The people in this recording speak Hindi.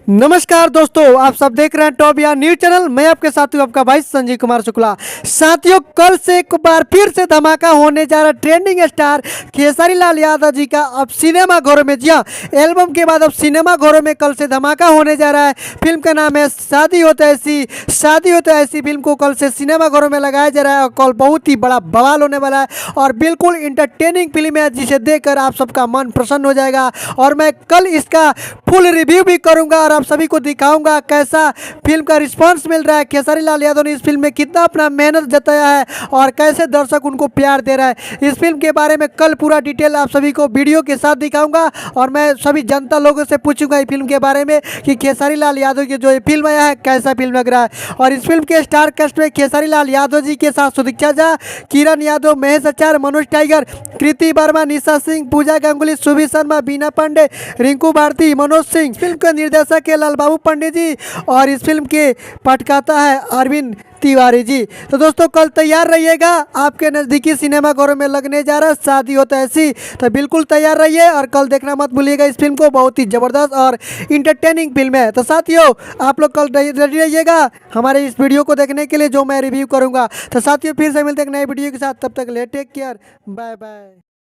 नमस्कार दोस्तों, आप सब देख रहे हैं टॉप या न्यूज चैनल। मैं आपके साथ हूं, आपका भाई संजीव कुमार शुक्ला। साथियों, कल से एक बार फिर से धमाका होने जा रहा है। ट्रेंडिंग स्टार खेसारी लाल यादव जी का अब सिनेमा घरों में, जी हाँ, एल्बम के बाद अब सिनेमा घरों में कल से धमाका होने जा रहा है। फिल्म का नाम है शादी हो तो ऐसी। शादी हो तो ऐसी फिल्म को कल से सिनेमा घरों में लगाया जा रहा है और कल बहुत ही बड़ा बवाल होने वाला है और बिल्कुल इंटरटेनिंग फिल्म है जिसे देखकर आप सबका मन प्रसन्न हो जाएगा। और मैं कल इसका फुल रिव्यू भी करूंगा और आप सभी को दिखाऊंगा कैसा फिल्म का रिस्पांस मिल रहा है, खेसारी लाल यादव ने इस फिल्म में कितना अपना मेहनत जताया है और कैसे दर्शक उनको प्यार दे रहा है। इस फिल्म के बारे में कल पूरा डिटेल आप सभी को वीडियो के साथ दिखाऊंगा और मैं सभी जनता लोगों से पूछूंगा इस फिल्म के बारे में कि खेसारी लाल यादव की जो ये फिल्म आया है कैसा फिल्म लग रहा है। और इस फिल्म के स्टार कास्ट में खेसारी लाल यादव जी के साथ सुदीक्षा झा, किरण यादव, महेश आचार्य, मनोज टाइगर, कृति वर्मा, निशा सिंह, पूजा गांगुली, सुभी शर्मा, बीना पांडे, रिंकू भारती, मनोज सिंह। फिल्म का निर्देशक है लाल बाबू पंडित जी और इस फिल्म के पटकथा है अरविंद तिवारी जी। तो दोस्तों, कल तैयार रहिएगा, आपके नज़दीकी सिनेमा घरों में लगने जा रहा है शादी हो तो ऐसी। तो बिल्कुल तैयार रहिए और कल देखना मत भूलिएगा इस फिल्म को। बहुत ही ज़बरदस्त और इंटरटेनिंग फिल्म है। तो साथियों, आप लोग कल रेडी रहिएगा हमारे इस वीडियो को देखने के लिए जो मैं रिव्यू करूँगा। तो साथियों, फिर से मिलते हैं एक नए वीडियो के साथ। तब तक ले टेक केयर, बाय बाय।